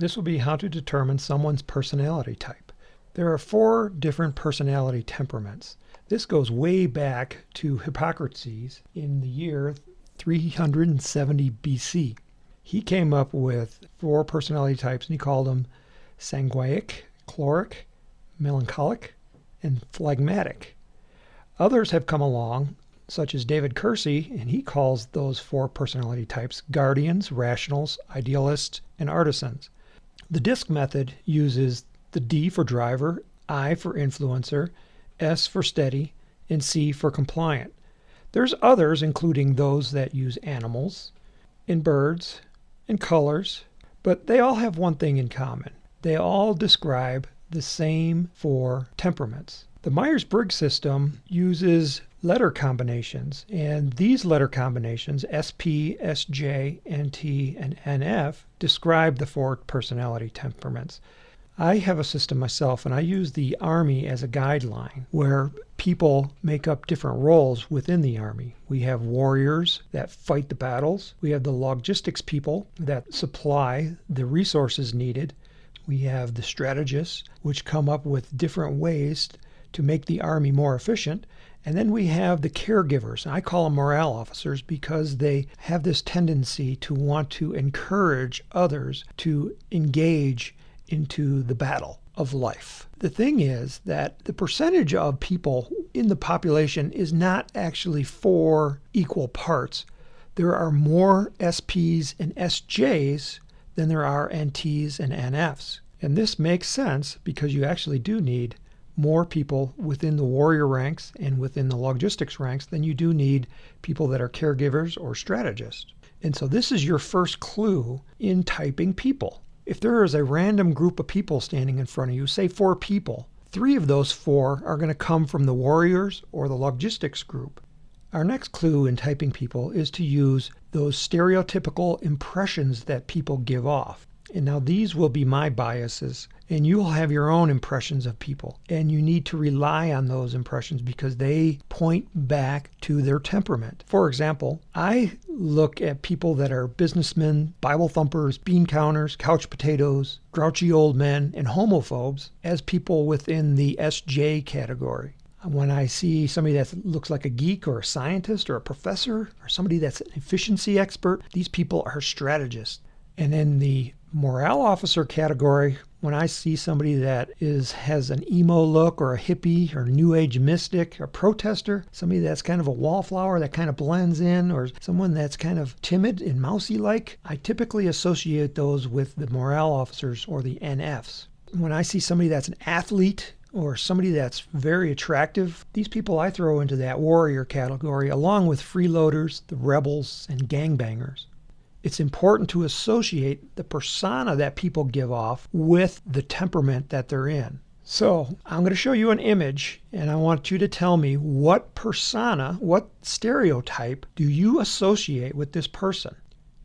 This will be how to determine someone's personality type. There are 4 different personality temperaments. This goes way back to Hippocrates in the year 370 BC. He came up with 4 personality types, and he called them sanguinic, choleric, melancholic, and phlegmatic. Others have come along, such as David Kersey, and he calls those 4 personality types guardians, rationals, idealists, and artisans. The DISC method uses the D for driver, I for influencer, S for steady, and C for compliant. There's others, including those that use animals, and birds, and colors, but they all have one thing in common. They all describe the same 4 temperaments. The Myers-Briggs system uses letter combinations, and these letter combinations, SP, SJ, NT, and NF, describe the 4 personality temperaments. I have a system myself, and I use the Army as a guideline where people make up different roles within the Army. We have warriors that fight the battles. We have the logistics people that supply the resources needed. We have the strategists, which come up with different ways to make the Army more efficient. And then we have the caregivers. I call them morale officers because they have this tendency to want to encourage others to engage into the battle of life. The thing is that the percentage of people in the population is not actually 4 equal parts. There are more SPs and SJs than there are NTs and NFs. And this makes sense because you actually do need more people within the warrior ranks and within the logistics ranks than you do need people that are caregivers or strategists. And so this is your first clue in typing people. If there is a random group of people standing in front of you, say 4 people, 3 of those 4 are going to come from the warriors or the logistics group. Our next clue in typing people is to use those stereotypical impressions that people give off. And now these will be my biases, and you'll have your own impressions of people. And you need to rely on those impressions because they point back to their temperament. For example, I look at people that are businessmen, Bible thumpers, bean counters, couch potatoes, grouchy old men, and homophobes as people within the SJ category. When I see somebody that looks like a geek or a scientist or a professor or somebody that's an efficiency expert, these people are strategists. And in the morale officer category, when I see somebody that has an emo look or a hippie or new age mystic or protester, somebody that's kind of a wallflower that kind of blends in, or someone that's kind of timid and mousy-like, I typically associate those with the morale officers or the NFs. When I see somebody that's an athlete or somebody that's very attractive, these people I throw into that warrior category along with freeloaders, the rebels, and gangbangers. It's important to associate the persona that people give off with the temperament that they're in. So I'm going to show you an image, and I want you to tell me what persona, what stereotype do you associate with this person?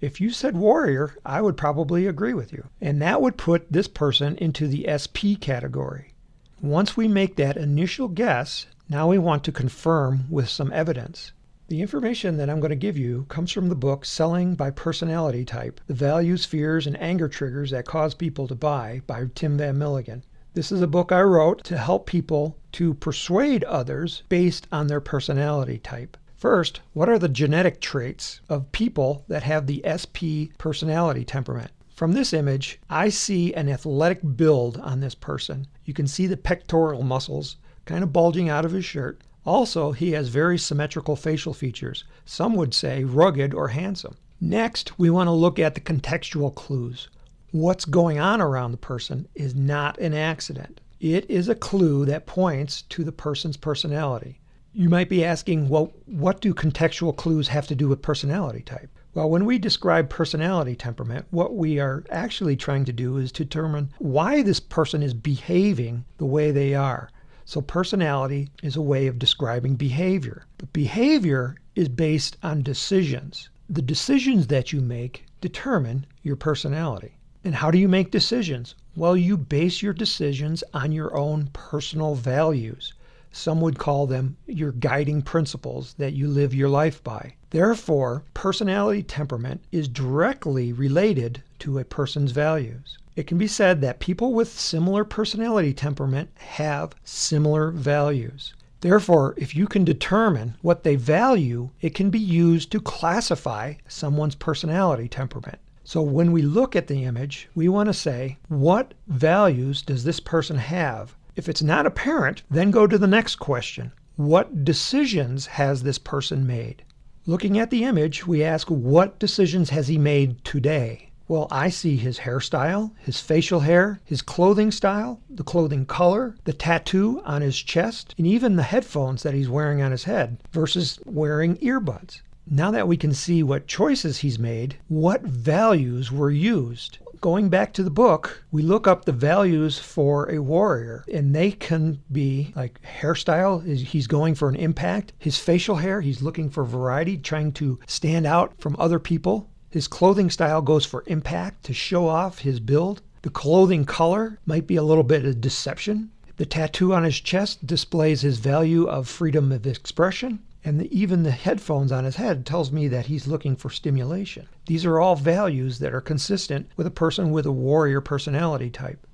If you said warrior, I would probably agree with you. And that would put this person into the SP category. Once we make that initial guess, now we want to confirm with some evidence. The information that I'm going to give you comes from the book Selling by Personality Type, The Values, Fears, and Anger Triggers That Cause People to Buy by Tim Van Milligan. This is a book I wrote to help people to persuade others based on their personality type. First, what are the genetic traits of people that have the SP personality temperament? From this image, I see an athletic build on this person. You can see the pectoral muscles kind of bulging out of his shirt. Also, he has very symmetrical facial features. Some would say rugged or handsome. Next, we want to look at the contextual clues. What's going on around the person is not an accident. It is a clue that points to the person's personality. You might be asking, well, what do contextual clues have to do with personality type? Well, when we describe personality temperament, what we are actually trying to do is determine why this person is behaving the way they are. So personality is a way of describing behavior. But behavior is based on decisions. The decisions that you make determine your personality. And how do you make decisions? Well, you base your decisions on your own personal values. Some would call them your guiding principles that you live your life by. Therefore, personality temperament is directly related to a person's values. It can be said that people with similar personality temperament have similar values. Therefore, if you can determine what they value, it can be used to classify someone's personality temperament. So when we look at the image, we want to say, what values does this person have? If it's not apparent, then go to the next question. What decisions has this person made? Looking at the image, we ask, what decisions has he made today? Well, I see his hairstyle, his facial hair, his clothing style, the clothing color, the tattoo on his chest, and even the headphones that he's wearing on his head versus wearing earbuds. Now that we can see what choices he's made, what values were used? Going back to the book, we look up the values for a warrior, and they can be like hairstyle, he's going for an impact. His facial hair, he's looking for variety, trying to stand out from other people. His clothing style goes for impact, to show off his build. The clothing color might be a little bit of deception. The tattoo on his chest displays his value of freedom of expression. And even the headphones on his head tells me that he's looking for stimulation. These are all values that are consistent with a person with a warrior personality type.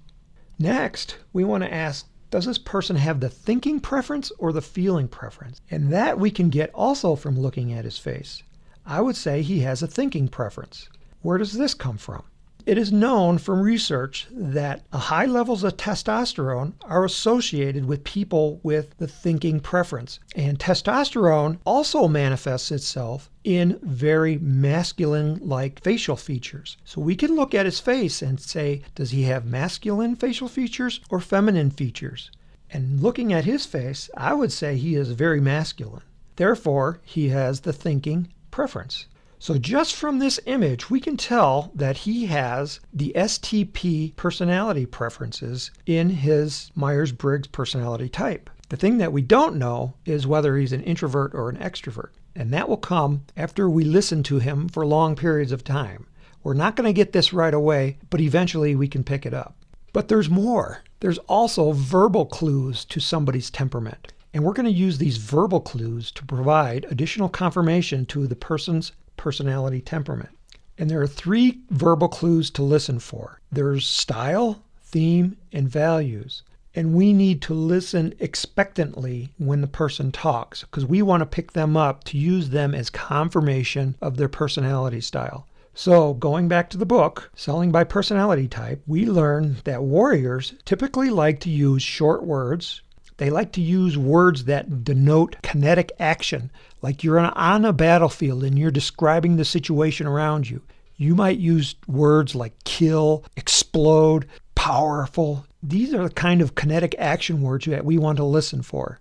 Next, we want to ask, does this person have the thinking preference or the feeling preference? And that we can get also from looking at his face. I would say he has a thinking preference. Where does this come from? It is known from research that high levels of testosterone are associated with people with the thinking preference. And testosterone also manifests itself in very masculine-like facial features. So we can look at his face and say, does he have masculine facial features or feminine features? And looking at his face, I would say he is very masculine. Therefore, he has the thinking preference. So just from this image, we can tell that he has the STP personality preferences in his Myers-Briggs personality type. The thing that we don't know is whether he's an introvert or an extrovert. And that will come after we listen to him for long periods of time. We're not going to get this right away, but eventually we can pick it up. But there's more. There's also verbal clues to somebody's temperament. And we're going to use these verbal clues to provide additional confirmation to the person's personality temperament. And there are 3 verbal clues to listen for. There's style, theme, and values. And we need to listen expectantly when the person talks, because we want to pick them up to use them as confirmation of their personality style. So going back to the book, Selling by Personality Type, we learn that warriors typically like to use short words. They like to use words that denote kinetic action, like you're on a battlefield and you're describing the situation around you. You might use words like kill, explode, powerful. These are the kind of kinetic action words that we want to listen for.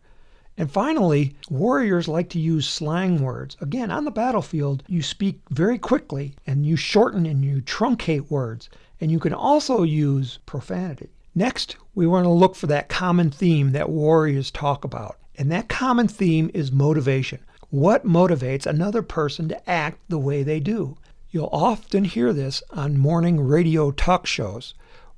And finally, warriors like to use slang words. Again, on the battlefield, you speak very quickly and you shorten and you truncate words. And you can also use profanity. Next, we want to look for that common theme that warriors talk about. And that common theme is motivation. What motivates another person to act the way they do? You'll often hear this on morning radio talk shows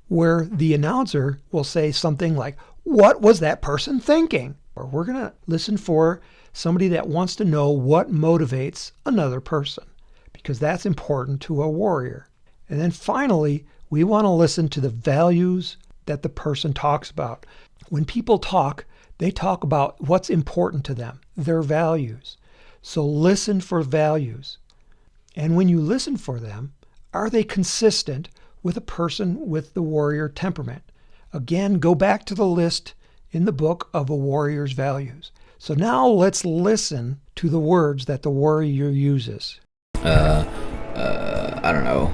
where the announcer will say something like, "What was that person thinking?" Or we're going to listen for somebody that wants to know what motivates another person, because that's important to a warrior. And then finally, we want to listen to the values that the person talks about. When people talk, they talk about what's important to them, their values. So listen for values. And when you listen for them, are they consistent with a person with the warrior temperament? Again, go back to the list in the book of a warrior's values. So now let's listen to the words that the warrior uses. I don't know.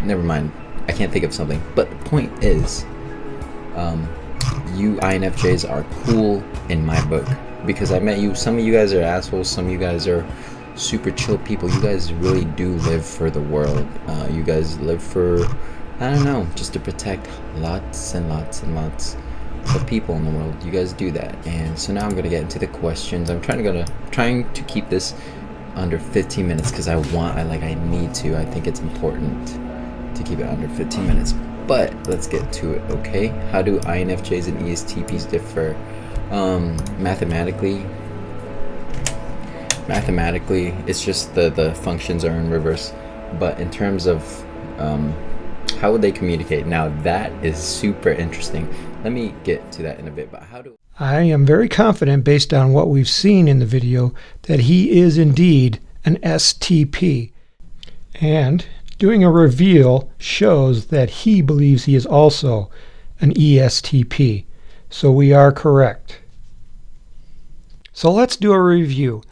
Never mind. I can't think of something. But the point is, you INFJs are cool in my book, because I met you. Some of you guys are assholes. Some of you guys are super chill people. You guys really do live for the world. You guys live for, I don't know, just to protect lots and lots and lots of people in the world. You guys do that. And so now I'm gonna get into the questions. I'm trying to keep this under 15 minutes because I need to. I think it's important to keep it under 15 minutes. But let's get to it, okay? How do INFJs and ESTPs differ? Mathematically, it's just the functions are in reverse. But in terms of How would they communicate? Now that is super interesting. Let me get to that in a bit, but how do... I am very confident, based on what we've seen in the video, that he is indeed an STP. And doing a reveal shows that he believes he is also an ESTP. So we are correct. So let's do a review.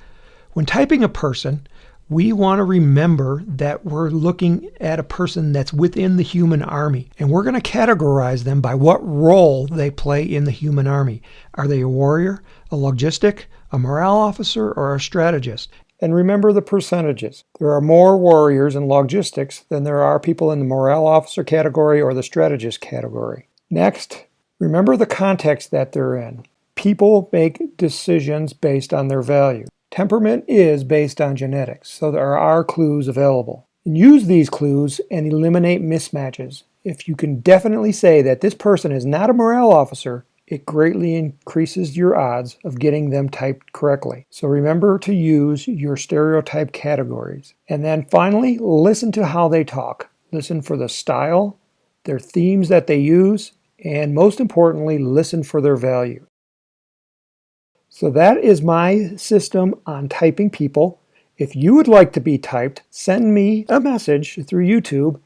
When typing a person, we want to remember that we're looking at a person that's within the human army, and we're going to categorize them by what role they play in the human army. Are they a warrior, a logistic, a morale officer, or a strategist? And remember the percentages. There are more warriors and logistics than there are people in the morale officer category or the strategist category. Next, remember the context that they're in. People make decisions based on their value. Temperament is based on genetics, so there are clues available. And use these clues and eliminate mismatches. If you can definitely say that this person is not a morale officer, it greatly increases your odds of getting them typed correctly. So remember to use your stereotype categories. And then finally, listen to how they talk. Listen for the style, their themes that they use, and most importantly, listen for their value. So that is my system on typing people. If you would like to be typed, send me a message through YouTube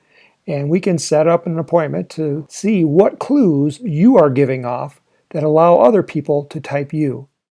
and we can set up an appointment to see what clues you are giving off that allow other people to type you.